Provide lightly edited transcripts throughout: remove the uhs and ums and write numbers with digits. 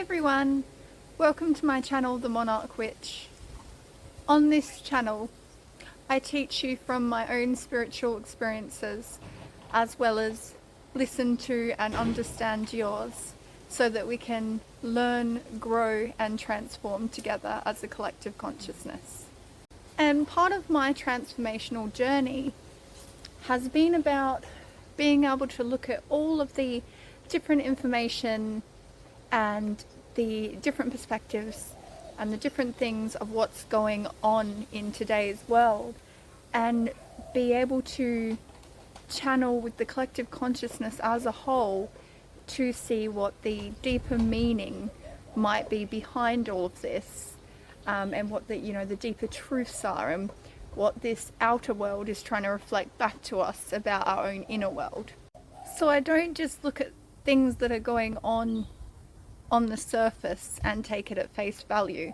everyone, welcome to my channel, The Monarch Witch. On this channel, I teach you from my own spiritual experiences as well as listen to and understand yours so that we can learn, grow and transform together as a collective consciousness. And part of my transformational journey has been about being able to look at all of the different information and the different perspectives and the different things of what's going on in today's world, and be able to channel with the collective consciousness as a whole to see what the deeper meaning might be behind all of this, and what the deeper truths are, and what this outer world is trying to reflect back to us about our own inner world. So I don't just look at things that are going on the surface and take it at face value.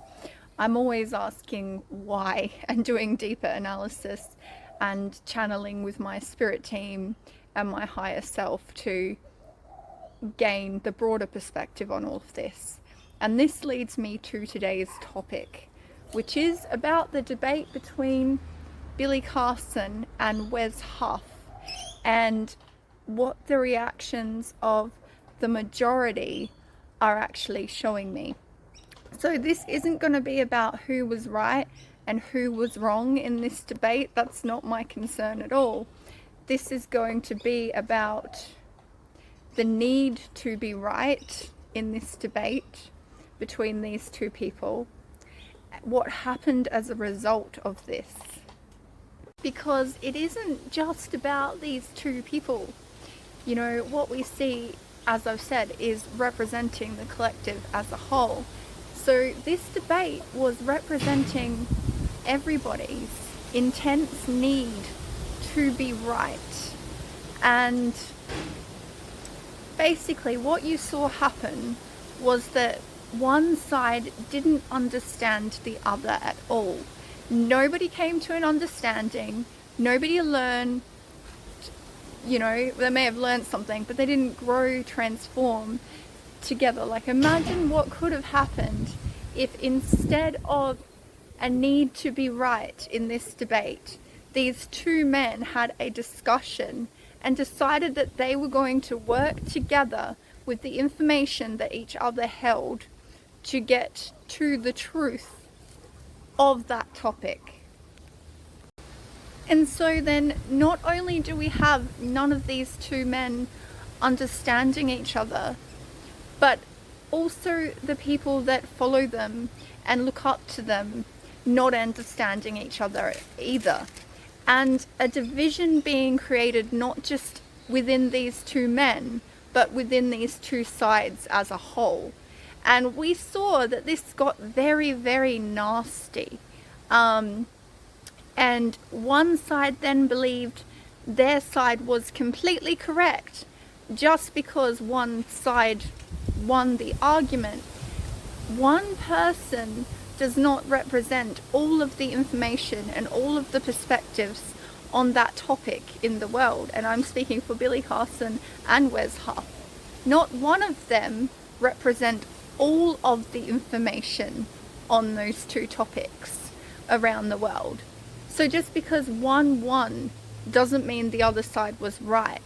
I'm always asking why and doing deeper analysis and channeling with my spirit team and my higher self to gain the broader perspective on all of this. And this leads me to today's topic, which is about the debate between Billy Carson and WES HUFF, and what the reactions of the majority are actually showing me. So this isn't going to be about who was right and who was wrong in this debate. That's not my concern at all. This is going to be about the need to be right in this debate between these two people, what happened as a result of this. Because it isn't just about these two people. What we see, as I've said, is representing the collective as a whole. So this debate was representing everybody's intense need to be right. And basically what you saw happen was that one side didn't understand the other at all. Nobody came to an understanding. Nobody learned. They may have learned something, but they didn't grow, transform together. Like, imagine what could have happened if instead of a need to be right in this debate, these two men had a discussion and decided that they were going to work together with the information that each other held to get to the truth of that topic. And so then not only do we have none of these two men understanding each other, but also the people that follow them and look up to them not understanding each other either. And a division being created not just within these two men, but within these two sides as a whole. And we saw that this got very, very nasty. And one side then believed their side was completely correct just because one side won the argument. One person does not represent all of the information and all of the perspectives on that topic in the world. And I'm speaking for Billy Carson and WES HUFF. Not one of them represent all of the information on those two topics around the world. So just because one won doesn't mean the other side was right.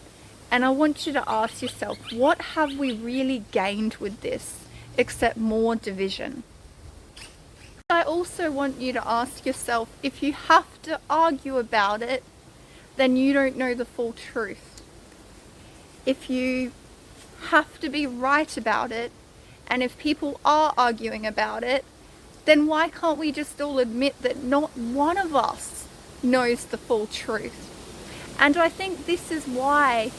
And I want you to ask yourself, what have we really gained with this except more division? I also want you to ask yourself, if you have to argue about it, then you don't know the full truth. If you have to be right about it, and if people are arguing about it, then why can't we just all admit that not one of us knows the full truth? And I think this is why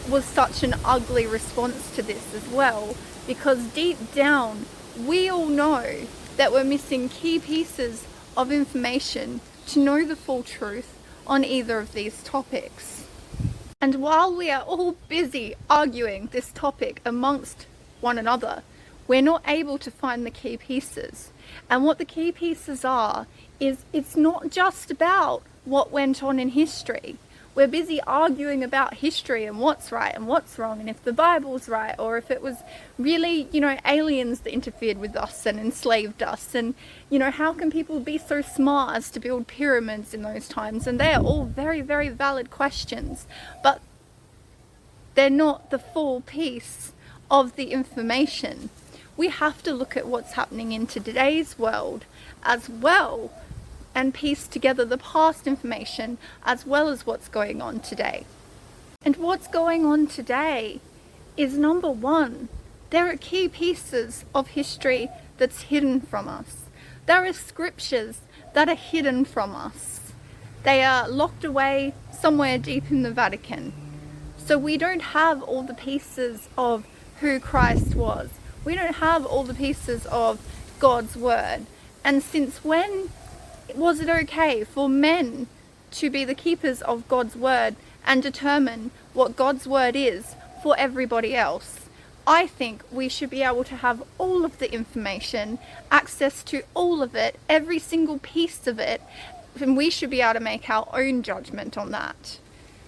was such an ugly response to this as well, because deep down we all know that we're missing key pieces of information to know the full truth on either of these topics. And while we are all busy arguing this topic amongst one another, we're not able to find the key pieces. And what the key pieces are is, it's not just about what went on in history. We're busy arguing about history and what's right and what's wrong, and if the Bible's right, or if it was really, aliens that interfered with us and enslaved us. And, how can people be so smart as to build pyramids in those times? And they are all very, very valid questions, but they're not the full piece of the information. We have to look at what's happening in today's world as well, and piece together the past information as well as what's going on today. And what's going on today is, number one, there are key pieces of history that's hidden from us. There are scriptures that are hidden from us. They are locked away somewhere deep in the Vatican. So we don't have all the pieces of who Christ was. We don't have all the pieces of God's word. And since when was it okay for men to be the keepers of God's word and determine what God's word is for everybody else? I think we should be able to have all of the information, access to all of it, every single piece of it, and we should be able to make our own judgment on that.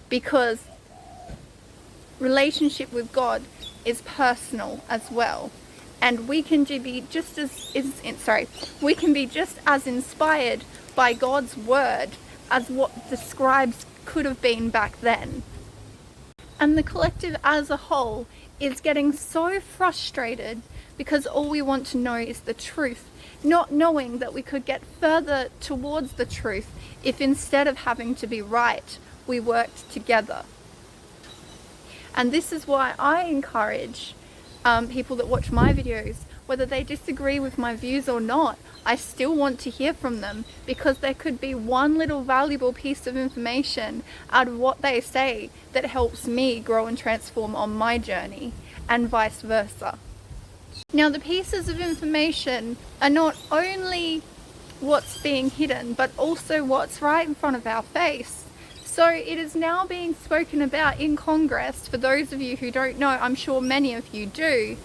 Because relationship with God is personal as well. And we can be just as inspired by God's word as what the scribes could have been back then. And the collective as a whole is getting so frustrated because all we want to know is the truth, not knowing that we could get further towards the truth if instead of having to be right, we worked together. And this is why I encourage people that watch my videos, whether they disagree with my views or not, I still want to hear from them, because there could be one little valuable piece of information out of what they say that helps me grow and transform on my journey, and vice versa. Now, the pieces of information are not only what's being hidden, but also what's right in front of our face. So it is now being spoken about in Congress, for those of you who don't know, I'm sure many of you do,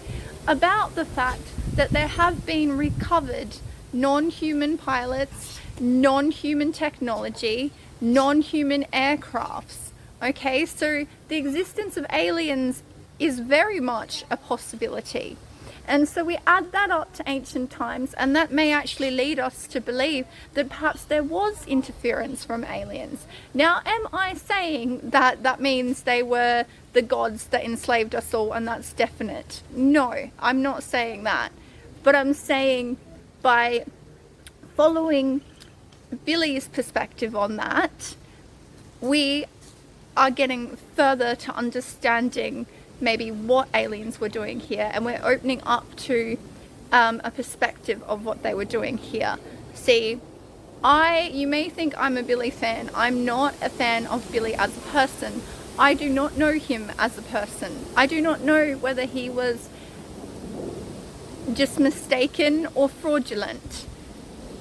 about the fact that there have been recovered non-human pilots, non-human technology, non-human aircrafts. Okay, so the existence of aliens is very much a possibility. And so we add that up to ancient times, and that may actually lead us to believe that perhaps there was interference from aliens. Now, am I saying that that means they were the gods that enslaved us all and that's definite? No, I'm not saying that. But I'm saying, by following Billy's perspective on that, we are getting further to understanding maybe what aliens were doing here, and we're opening up to a perspective of what they were doing here. See, you may think I'm a Billy fan. I'm not a fan of Billy as a person. I do not know him as a person. I do not know whether he was just mistaken or fraudulent.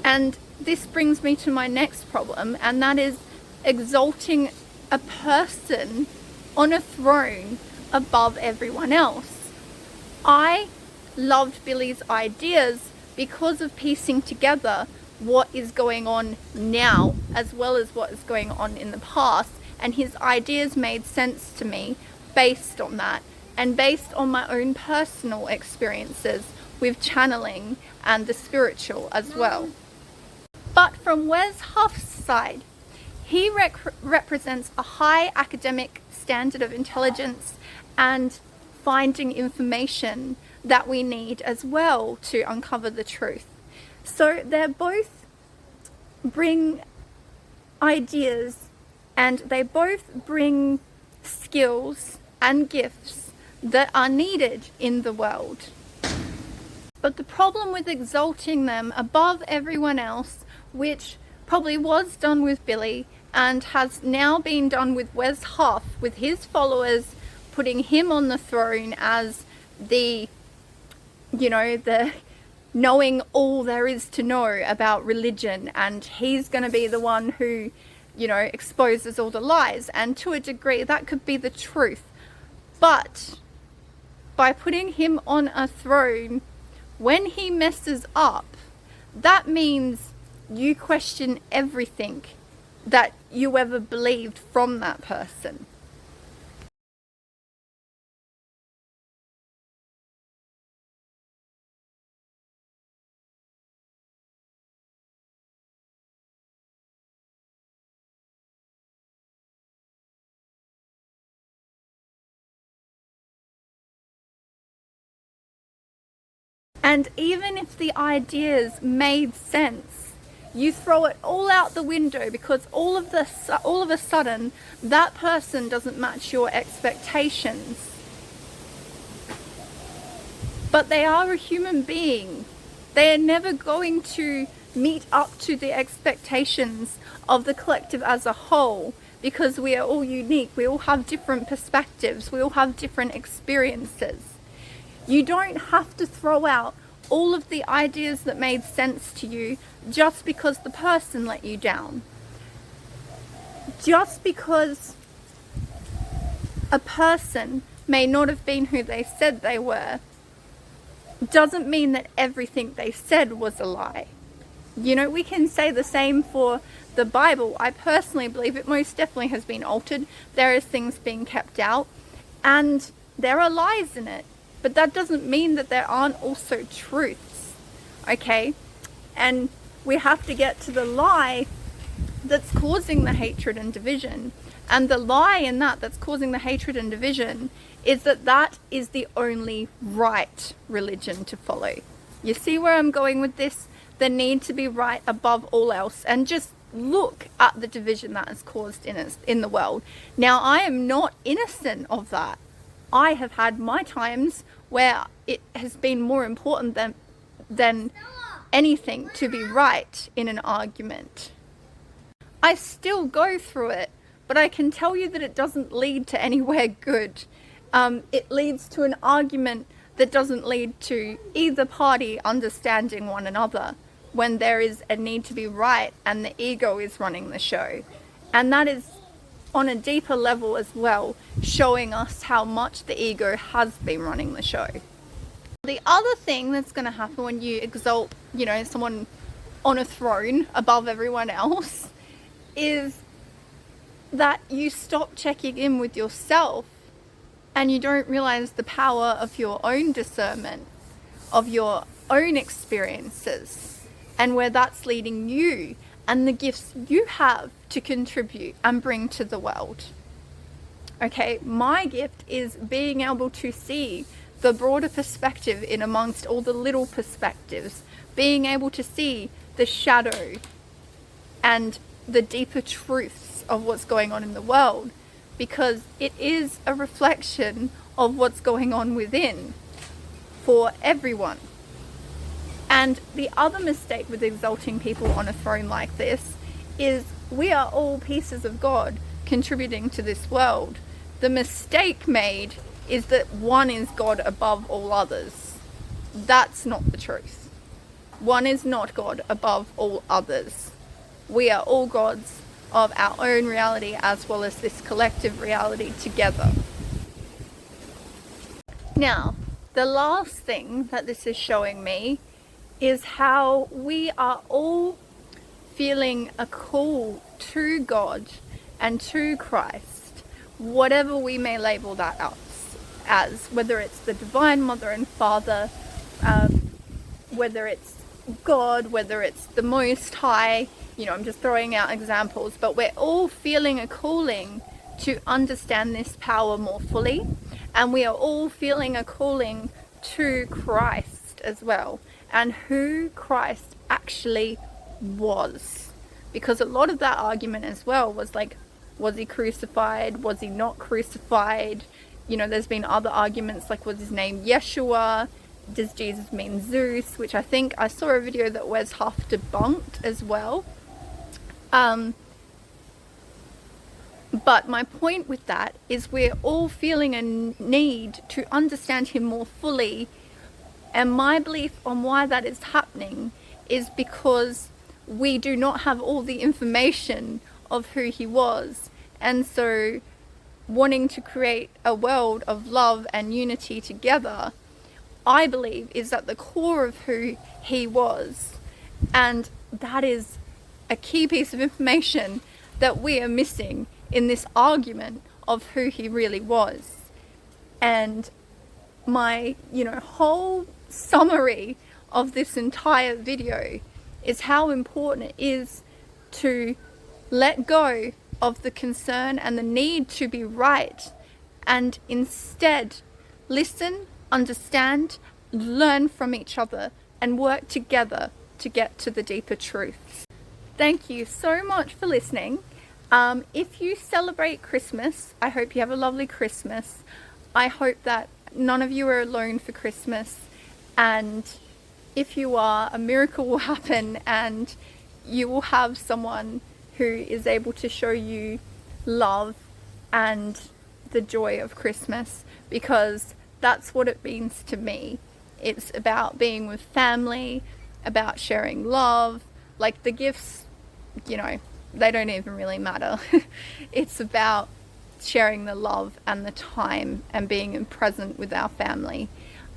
And this brings me to my next problem, and that is exalting a person on a throne above everyone else. I loved Billy's ideas because of piecing together what is going on now as well as what is going on in the past, and his ideas made sense to me based on that, and based on my own personal experiences with channeling and the spiritual as well. But from WES HUFF's side, he represents a high academic standard of intelligence and finding information that we need as well to uncover the truth. So they both bring ideas, and they both bring skills and gifts that are needed in the world. But the problem with exalting them above everyone else, which probably was done with Billy and has now been done with WES HUFF, with his followers putting him on the throne as the knowing all there is to know about religion, and he's going to be the one who, exposes all the lies. And to a degree, that could be the truth. But by putting him on a throne, when he messes up, that means you question everything that you ever believed from that person. And even if the ideas made sense, you throw it all out the window because all of a sudden that person doesn't match your expectations. But they are a human being. They are never going to meet up to the expectations of the collective as a whole, because we are all unique. We all have different perspectives. We all have different experiences. You don't have to throw out all of the ideas that made sense to you just because the person let you down. Just because a person may not have been who they said they were doesn't mean that everything they said was a lie. You know, we can say the same for the Bible. I personally believe it most definitely has been altered. There is things being kept out, and there are lies in it. But that doesn't mean that there aren't also truths, okay? And we have to get to the lie that's causing the hatred and division. And the lie in that's causing the hatred and division is that is the only right religion to follow. You see where I'm going with this? The need to be right above all else. And just look at the division that is caused in the world. Now, I am not innocent of that. I have had my times where it has been more important than anything to be right in an argument. I still go through it, but I can tell you that it doesn't lead to anywhere good. It leads to an argument that doesn't lead to either party understanding one another, when there is a need to be right and the ego is running the show. And that is on a deeper level as well, showing us how much the ego has been running the show. The other thing that's going to happen when you exalt, you know, someone on a throne above everyone else is that you stop checking in with yourself and you don't realize the power of your own discernment, of your own experiences, and where that's leading you and the gifts you have to contribute and bring to the world. Okay, my gift is being able to see the broader perspective in amongst all the little perspectives, being able to see the shadow and the deeper truths of what's going on in the world, because it is a reflection of what's going on within for everyone. And the other mistake with exalting people on a throne like this is we are all pieces of God contributing to this world. The mistake made is that one is God above all others. That's not the truth. One is not God above all others. We are all gods of our own reality as well as this collective reality together. Now, the last thing that this is showing me is how we are all feeling a call to God and to Christ, whatever we may label that as, whether it's the Divine Mother and Father, whether it's God, whether it's the Most High, you know, I'm just throwing out examples, but we're all feeling a calling to understand this power more fully, and we are all feeling a calling to Christ as well, and who Christ actually was. Because a lot of that argument as well was like, was he crucified? Was he not crucified? You know, there's been other arguments like, was his name Yeshua? Does Jesus mean Zeus? Which I think I saw a video that WES HUFF debunked as well. But my point with that is we're all feeling a need to understand him more fully. And my belief on why that is happening is because we do not have all the information of who he was. And so wanting to create a world of love and unity together, I believe, is at the core of who he was. And that is a key piece of information that we are missing in this argument of who he really was. And my, whole summary of this entire video is how important it is to let go of the concern and the need to be right, and instead listen, understand, learn from each other, and work together to get to the deeper truths. Thank you so much for listening. If you celebrate Christmas, I hope you have a lovely Christmas. I hope that none of you are alone for Christmas, and if you are, a miracle will happen and you will have someone who is able to show you love and the joy of Christmas, because that's what it means to me. It's about being with family, about sharing love. Like, the gifts, they don't even really matter. It's about sharing the love and the time and being present with our family.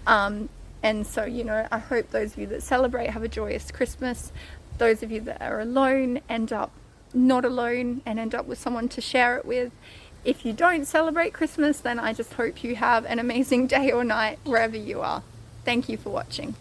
And so, I hope those of you that celebrate have a joyous Christmas. Those of you that are alone end up not alone and end up with someone to share it with. If you don't celebrate Christmas, then I just hope you have an amazing day or night wherever you are. Thank you for watching.